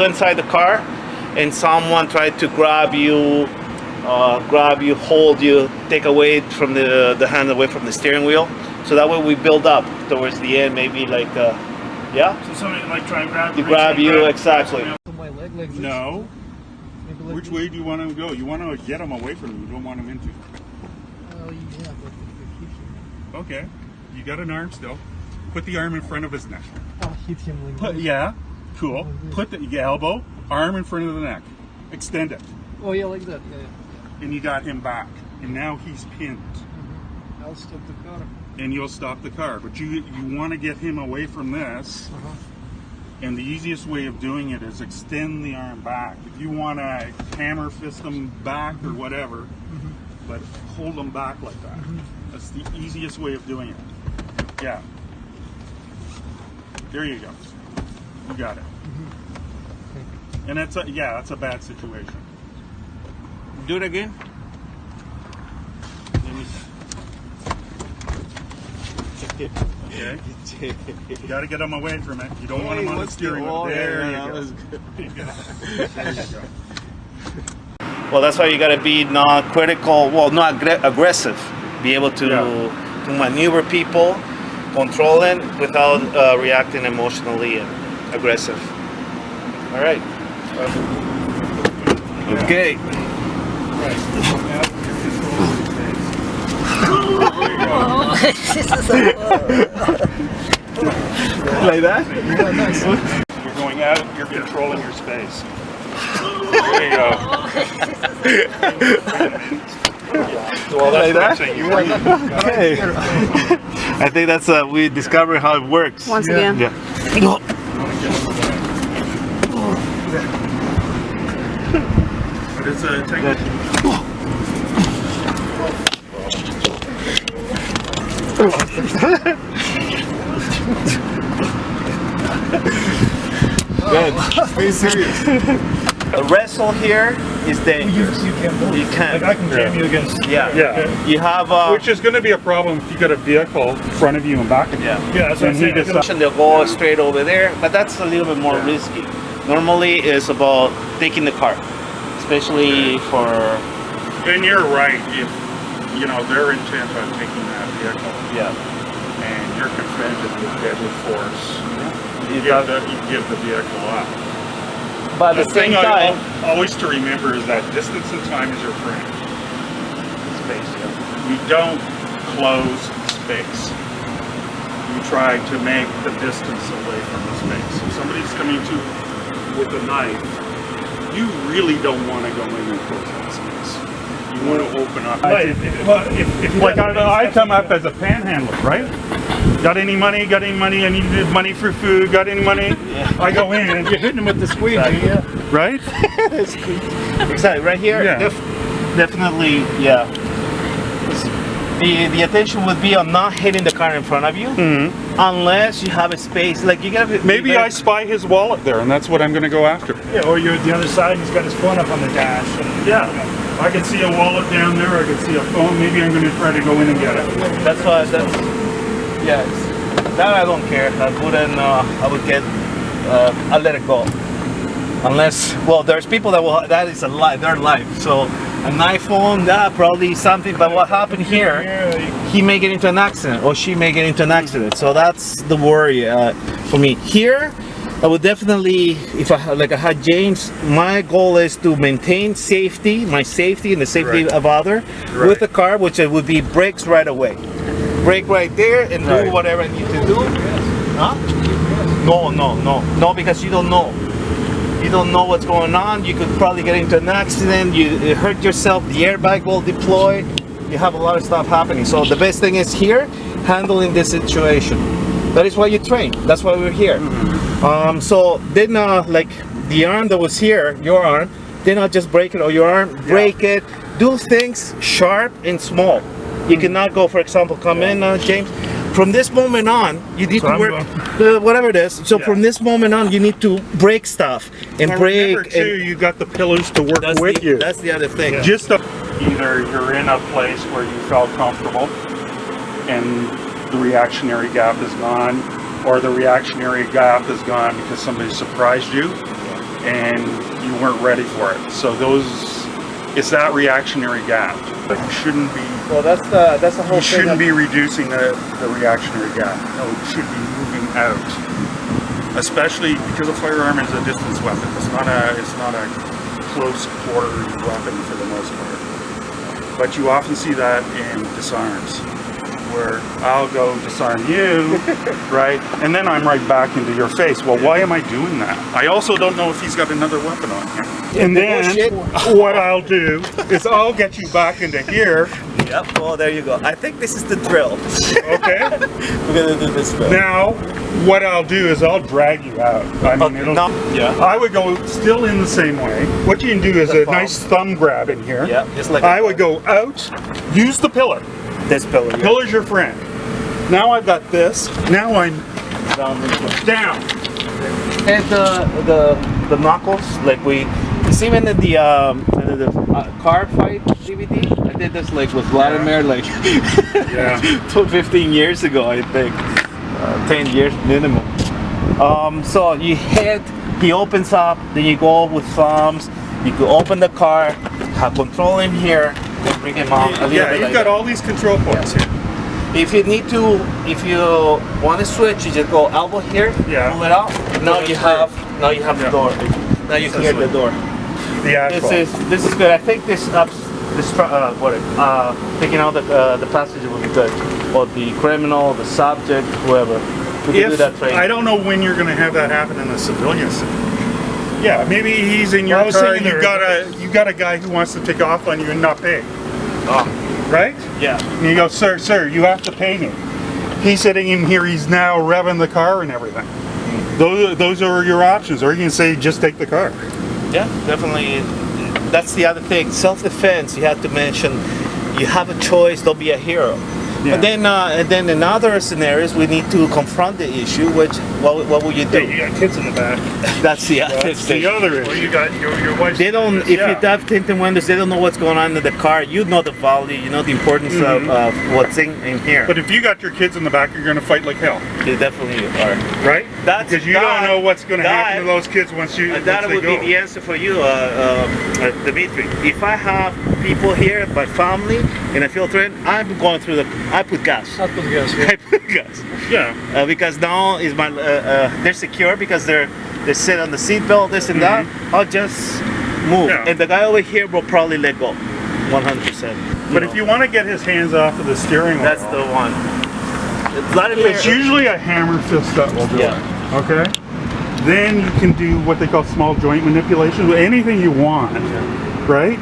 go inside the car and someone tried to grab you, hold you, take away from the hand away from the steering wheel. So that way we build up towards the end, maybe like, yeah? So somebody like try and grab you. Grab you, exactly. No. Which way do you want to go? You want to get him away from you. You don't want him into. Oh, yeah, but Okay. You got an arm still. Put the arm in front of his neck. I'll hit him like this. Yeah. Cool. Put the elbow, arm in front of the neck. Extend it. Oh, yeah, like that. Yeah. And you got him back. And now he's pinned. I'll stop the car. And you'll stop the car. But you want to get him away from this. And the easiest way of doing it is extend the arm back. If you want to hammer fist him back or whatever, but hold them back like that. That's the easiest way of doing it. Yeah. There you go. You got it. And that's a bad situation. Do it again. Okay. You got to get them away from it. You don't want them on the steering wheel. There you go. There you go. Well, that's why you got to be not critical, well, not aggressive. Be able to maneuver people, control them without reacting emotionally and aggressive. All right. Okay. Like that? You're going out, you're controlling your space. There you go. Well, like that? Okay. I think that's we discovered how it works. Once again. Yeah. But it's a technique. Good. Be serious. The wrestle here is dangerous. You can't. Like I can jam you against. Yeah. You have which is going to be a problem if you got a vehicle in front of you and back of you. Yeah. Yeah, that's what I'm saying. They'll go straight over there, but that's a little bit more risky. Normally, it's about taking the car, especially for. And you're right. If they're intent on taking that vehicle, and you're confronted with deadly force, you give the vehicle up. But at the same time, always to remember is that distance and time is your friend. Space. You don't close space. You try to make the distance away from the space. If somebody's coming to with a knife, you really don't want to go in and close that space. You want to open up. I come up as a panhandler, right? Got any money? Got any money? I needed money for food. Got any money? I go in and you're hitting them with the squeeze, right? exactly. Right here, definitely, The attention would be on not hitting the car in front of you, unless you have a space. Like you gotta. Maybe I spy his wallet there, and that's what I'm going to go after. Yeah, or you're at the other side and he's got his phone up on the dash. And, I can see a wallet down there. I can see a phone. Maybe I'm going to try to go in and get it. That's why. That I don't care. I wouldn't. I would get. I'll let it go. Unless, well, there's people that will. That is their life. So an iPhone, probably something. But what happened here? He may get into an accident, or she may get into an accident. So that's the worry for me. Here, I would definitely, if I had James, my goal is to maintain safety, my safety and the safety of others with the car, which it would be brakes right away. Brake right there and do whatever I need to do. Huh? No, because you don't know. You don't know what's going on. You could probably get into an accident. You hurt yourself. The airbag will deploy. You have a lot of stuff happening. So the best thing is here, handling this situation. That is why you train. That's why we're here. So then, like the arm that was here, your arm, then not just break it, or your arm, break it. Do things sharp and small. You cannot go, for example, come in, James. From this moment on, you need to work, whatever it is. So from this moment on, you need to break stuff and break. Remember too, you got the pillars to work with you. That's the other thing. Either you're in a place where you felt comfortable, and the reactionary gap is gone, or the reactionary gap is gone because somebody surprised you. and you weren't ready for it. So it's that reactionary gap. But you shouldn't be. Well, that's the whole You thing. shouldn't be reducing the reactionary gap. No, it should be moving out. Especially because a firearm is a distance weapon. It's not a close quarter weapon for the most part. But you often see that in disarms, where I'll go disarm you, right? And then I'm right back into your face. Well, why am I doing that? I also don't know if he's got another weapon on him. And then what I'll do is I'll get you back into here. Yep, well, there you go. I think this is the drill. Okay? We're gonna do this drill. Now, what I'll do is I'll drag you out. I mean, Okay, yeah. I would go still in the same way. What you can do is a nice thumb grab in here. Yeah, just like I would go out, use the pillar. this pillar. Yeah. Pillar's your friend. Now I've got this. Now I'm down. And the knuckles, like it's even in the car fight DVD. I did this like with Vladimir like Yeah. 15 years ago, I think. 10 years minimum. So you hit, he opens up, then you go with thumbs, you can open the car, have control in here, then bring him out a little Yeah, bit you've like got that. all these control points here. If you need to, if you want to switch, you just go elbow here, Yeah. pull it out. Now you have the Yeah. door. Now you can hear the door. The actual. This is good. I think this taking out the passenger would be good, or the criminal, the subject, whoever. We can do that training. I don't know when you're going to have that happen in the civilian situation. Yeah, maybe he's in your I was car thinking and you got a guy who wants to take off on you and not pay, Oh, right? yeah. And you go, sir, you have to pay me. He's sitting in here, he's now revving the car and everything. Those are your options. Or you can say, just take the car. Yeah, definitely. That's the other thing. Self-defense. You have to mention. You have a choice. Don't be a hero. Yeah. But then in other scenarios, we need to confront the issue. Which what will you do? Hey, you got kids in the back. That's the other That's thing. the other Or issue. you got your wife's. They don't. If Yeah. you have tinted windows, they don't know what's going on in the car. You know the value. You know the importance of what's in here. But if you got your kids in the back, you're going to fight like hell, You definitely are. right? That's Because you don't know what's going to happen to those kids once That they would go. be the answer for you, Dimitri. If I have people here, my family, and I feel threatened, I'm going through I put gas. Not put gas, yeah. I put gas. Yeah. Because now is my they're secure because they sit on the seat belt, this and that. I'll just move, Yeah. and the guy over here will probably let go, 100%. But if you want to get his hands off of the steering wheel, that's the one. Vladimir, it's usually a hammer fist that will do Yeah. it. Okay? Then you can do what they call small joint manipulation, anything you want, right?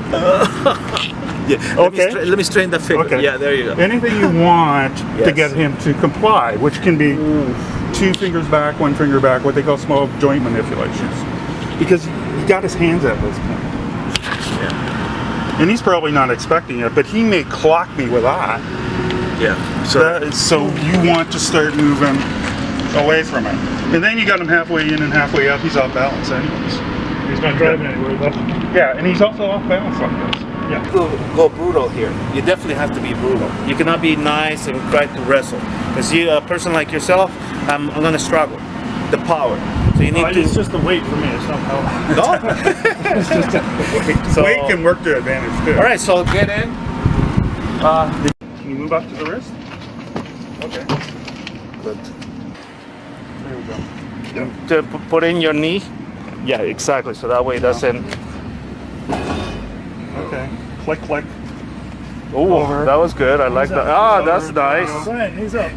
yeah. Okay. Let me straighten the figure. Okay. Yeah, there you go. Anything you want to Yes. get him to comply, which can be 2 fingers back, 1 finger back, what they call small joint manipulations. Because he got his hands at this point. Yeah. And he's probably not expecting it, but he may clock me with that. Yeah. So you want to start moving away from it. And then you got him halfway in and halfway up, he's off balance anyways. He's not driving anywhere though. Yeah, and he's also off balance like this. Yeah. Go brutal here. You definitely have to be brutal. You cannot be nice and try to wrestle. Because you, a person like yourself, I'm gonna struggle. The power. So you need to. It's just the weight for me. It's not power. No. It's just the weight. So, Weight can work to advantage too. all right. So get in. Can you move up to the wrist? Okay. Good. There we go. To put in your knee. Yeah, exactly. So that way it doesn't. Okay. Click, click. Oh, Over. that was good. I like that. Ah, that's nice. Brian, he's up.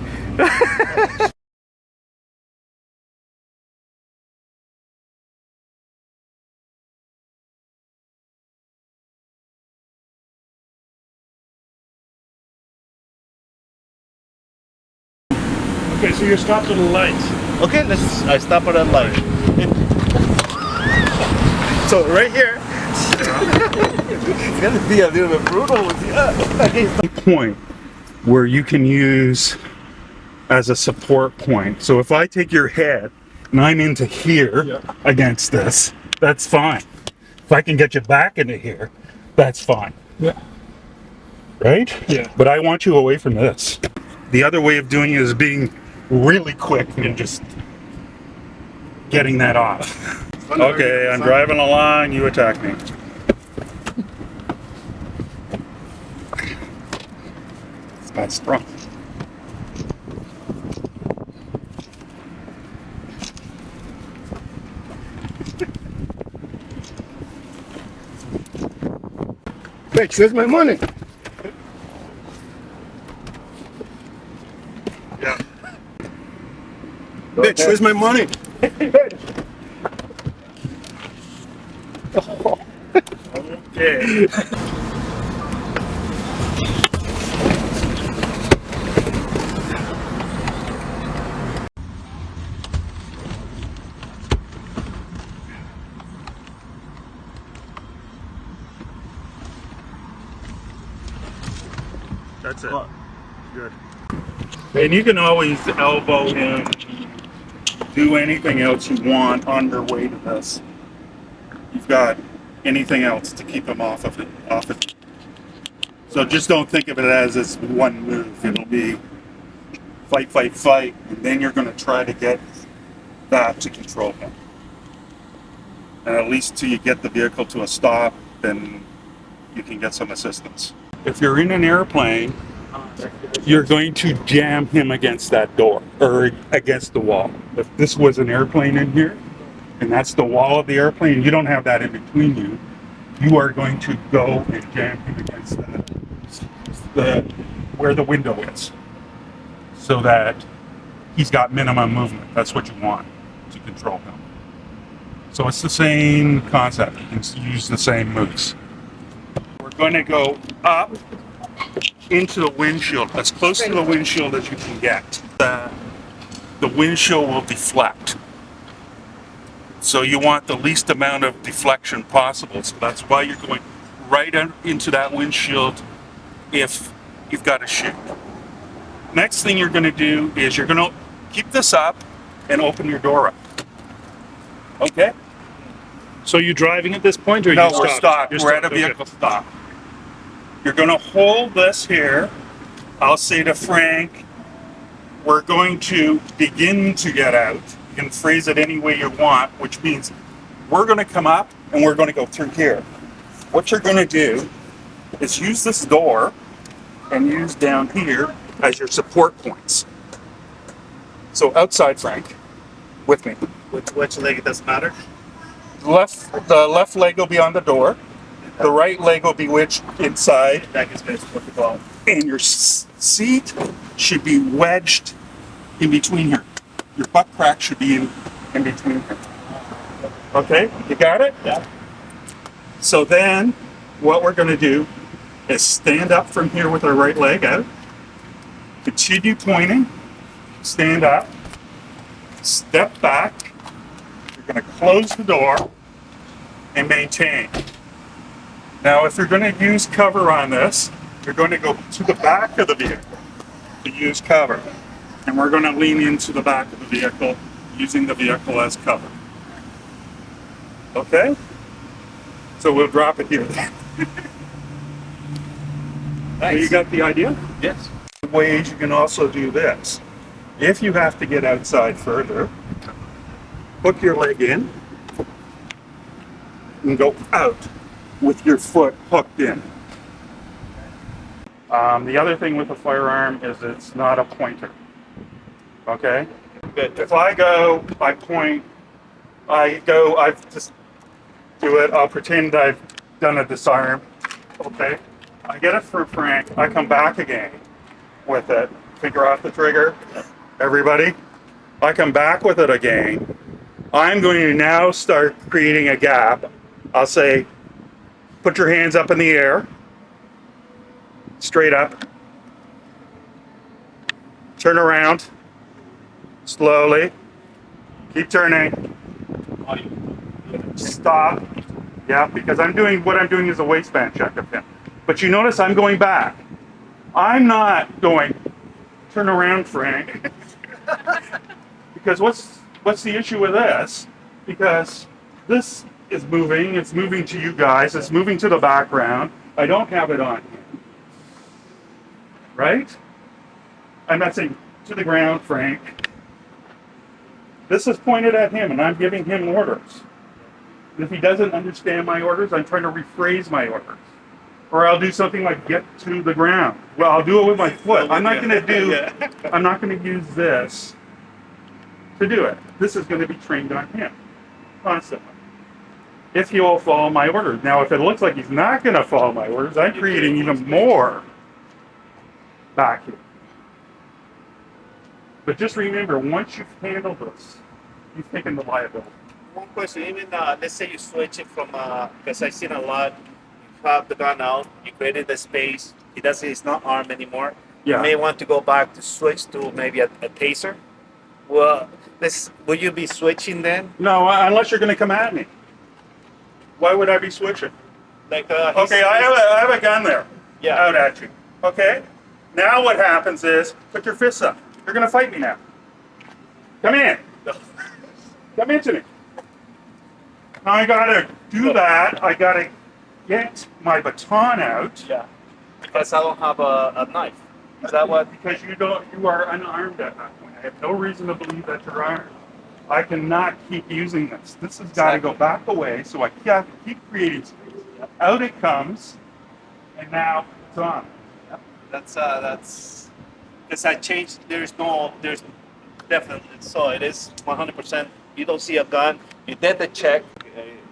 Okay, so you're stopped at the lights. Okay, I stop at that light. So right here, it's gonna be a little bit brutal with you. Point where you can use as a support point. So if I take your head and I'm into here against this, that's fine. If I can get you back into here, that's fine. Yeah. Right? Yeah. But I want you away from this. The other way of doing it is being really quick and just getting that off. Okay, I'm driving along, you attack me. That's strong. Bitch, where's my money? Yeah. Bitch, where's my money? Okay. That's it. Good. And you can always elbow him, do anything else you want on your way to this. You've got anything else to keep him off of it. So just don't think of it as this one move. It'll be fight, fight, fight, and then you're going to try to get that to control him. And at least till you get the vehicle to a stop, then you can get some assistance. If you're in an airplane, you're going to jam him against that door or against the wall. If this was an airplane in here, and that's the wall of the airplane, you don't have that in between you, you are going to go and jam him against where the window is, so that he's got minimum movement. That's what you want to control him. So it's the same concept. You can use the same moves. We're going to go up into the windshield, as close to the windshield as you can get. The windshield will deflect. So you want the least amount of deflection possible. So that's why you're going right into that windshield if you've got to shoot. Next thing you're going to do is you're going to keep this up and open your door up. Okay? So you're driving at this point, or No, you we're stopped. You're We're at a stopped, vehicle stop. You're going to hold this here. I'll say to Frank, we're going to begin to get out. You can phrase it any way you want, which means we're going to come up and we're going to go through here. What you're going to do is use this door and use down here as your support points. So outside, Frank, with me. Which leg, it doesn't matter? The left leg will be on the door. The right leg will be inside. That is basically what we call it. And your seat should be wedged in between here. Your butt crack should be in between here. Okay, you got it? Yeah. So then, what we're going to do is stand up from here with our right leg out. Continue pointing. Stand up. Step back. You're going to close the door and maintain. Now, if you're going to use cover on this, you're going to go to the back of the vehicle to use cover. And we're going to lean into the back of the vehicle, using the vehicle as cover. Okay? So we'll drop it here. So you got the idea? Yes. Ways you can also do this. If you have to get outside further, hook your leg in and go out with your foot hooked in. The other thing with a firearm is it's not a pointer. Okay? Good. If I go, I point, I just do it, I'll pretend I've done a disarm. Okay? I get it for Frank, I come back again with it, finger off the trigger, everybody. I come back with it again. I'm going to now start creating a gap. I'll say, put your hands up in the air, straight up. Turn around, slowly. Keep turning. Stop. Yeah, because what I'm doing is a waistband check of him. But you notice I'm going back. I'm not going, turn around, Frank. Because what's the issue with this? Because this is moving, it's moving to you guys, it's moving to the background. I don't have it on him. Right? I'm not saying to the ground, Frank. This is pointed at him and I'm giving him orders. If he doesn't understand my orders, I'm trying to rephrase my orders. Or I'll do something like get to the ground. Well, I'll do it with my foot. I'm not going to use this to do it. This is going to be trained on him constantly. If he will follow my orders. Now, if it looks like he's not going to follow my orders, I'm creating even more back here. But just remember, once you've handled this, you've taken the liability. One question, even let's say you switch it from, because I've seen a lot, you have the gun out, you created the space, it's not armed anymore. Yeah. You may want to go back to switch to maybe a taser. Well, will you be switching then? No, unless you're going to come at me. Why would I be switching? Like, Okay, I have a gun there. Yeah. Out at you. Okay? Now what happens is, put your fists up. You're going to fight me now. Come in. Come into me. Now I got to do that. I got to get my baton out. Yeah. Because I don't have a knife. Is that what? Because you are unarmed at that point. I have no reason to believe that you're armed. I cannot keep using this. This has got to go back away, so I have to keep creating space. Yep. Out it comes, and now it's on. Yep. That's because I changed. There's definitely, so it is 100%. You don't see a gun. You did the check.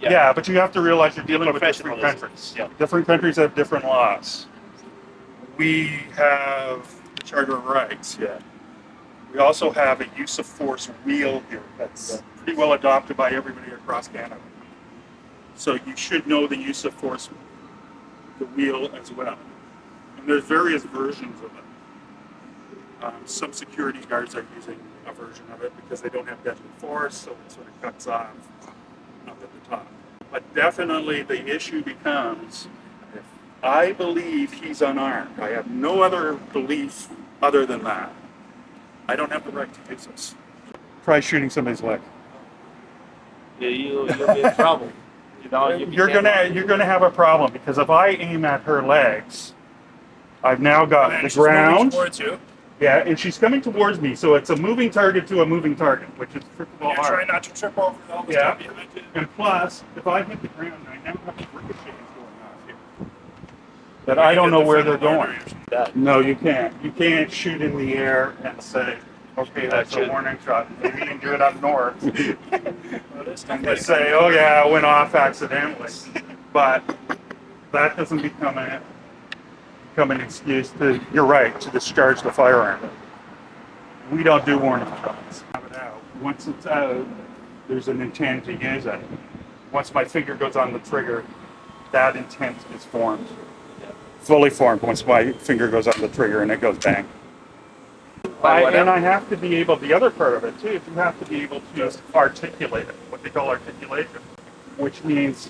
Yeah, but you have to realize you're dealing with different Professionalism. countries. Yeah. Different countries have different laws. We have the Charter of Rights. Yeah. We also have a use of force wheel here that's pretty well adopted by everybody across Canada. So you should know the use of force, the wheel as well. And there's various versions of it. Some security guards are using a version of it because they don't have deadly force, so it sort of cuts off up at the top. But definitely the issue becomes, if I believe he's unarmed, I have no other belief other than that, I don't have the right to use this. Try shooting somebody's leg. You'll be in trouble. You're gonna have a problem because if I aim at her legs, I've now got And the she's moving ground. towards you. Yeah, and she's coming towards me, so it's a moving target to a moving target, which is triple You're R. trying not to trip over all the Yeah. stuff behind you. And plus, if I hit the ground, I now have ricochets going off here. That I don't know where they're going. No, you can't. You can't shoot in the air and say, okay, that's a warning shot. Maybe you can do it up north. And they say, oh yeah, I went off accidentally. But that doesn't become an excuse to, you're right, to discharge the firearm. We don't do warning shots. Have it out. Once it's out, there's an intent to use it. Once my finger goes on the trigger, that intent is formed. Fully formed once my finger goes on the trigger and it goes bang. And I have to be able, the other part of it too, is you have to be able to articulate it, what they call articulation, which means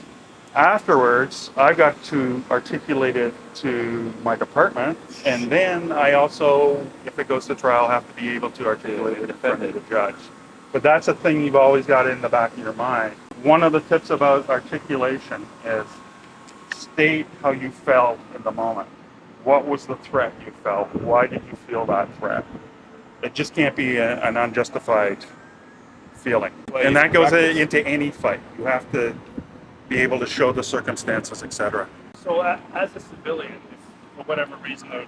afterwards I've got to articulate it to my department, and then I also, if it goes to trial, have to be able to articulate it in front of the judge. But that's a thing you've always got in the back of your mind. One of the tips about articulation is state how you felt in the moment. What was the threat you felt? Why did you feel that threat? It just can't be an unjustified feeling. And that goes into any fight. You have to be able to show the circumstances, etc. So as a civilian, if for whatever reason there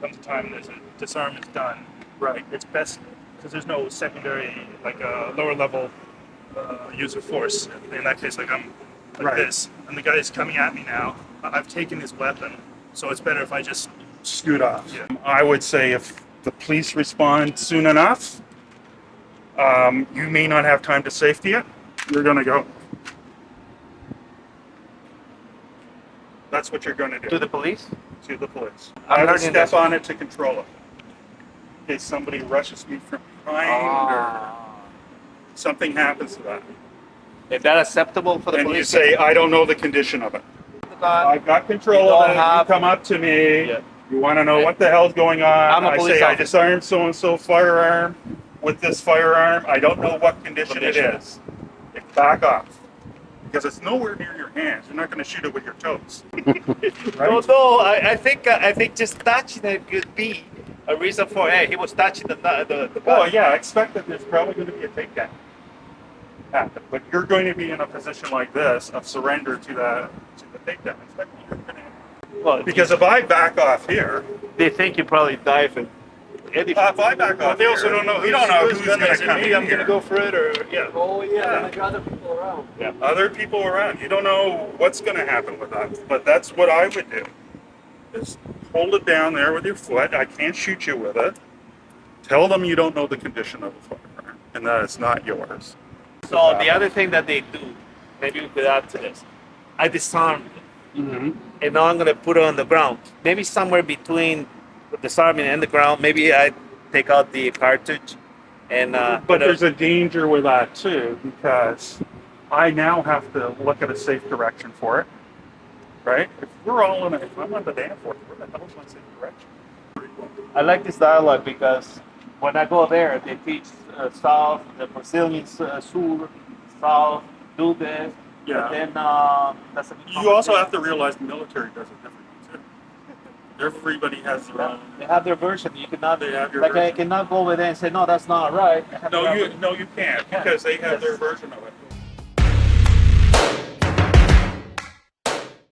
comes a time there's a disarm is done, Right. it's best because there's no secondary, like a lower level use of force. In that case, like I'm like Right. this, and the guy is coming at me now. I've taken his weapon, so it's better if I just Scoot off. Yeah. I would say if the police respond soon enough, you may not have time to safety it. You're going to go. That's what you're going to do. To the police? To the police. I'm I would learning step this. on it to control it. In case somebody rushes me from behind or something happens to that. Is that acceptable for the And you police? say, I don't know the condition of it. Uh, I've got control You of don't it. have- You come up to me. Yeah. You want to know what the hell's going on. I'm a I police say, I officer. disarmed so-and-so firearm with this firearm. I don't know what condition it Condition. is. Back off. Because it's nowhere near your hands. You're not going to shoot it with your toes. Right? No, I think just touching it could be a reason for, hey, he was touching the Oh, gun. yeah. I expect that there's probably going to be a takedown. happen. But you're going to be in a position like this of surrender to the takedown inspector. Well, Because if I back off here, they think you probably dive and if I back off, they also here, don't know we don't know who's who's going to come in I'm here. gonna go for it, or yeah. Oh yeah, Yeah. like other people around. Other people around. You don't know what's going to happen with that. But that's what I would do. Is hold it down there with your foot. I can't shoot you with it. Tell them you don't know the condition of the firearm and that it's not yours. So the other thing that they do, maybe we could add to this, I disarmed it, and now I'm gonna put it on the ground. Maybe somewhere between the disarming and the ground. Maybe I take out the cartridge, and But there's a danger with that too, because I now have to look at a safe direction for it, right? If we're all in if I'm on the dam force, where the hell is my safe direction? I like this dialogue because when I go there, they teach South, the Brazilian Sur, South, do this. Yeah. But then that's a You also have to realize the military does it differently too. Everybody has their own. They have their version. You cannot. They have your like I version. cannot go over there and say no, that's not right. I have to No, have you it. no, you can't because they have their version of it.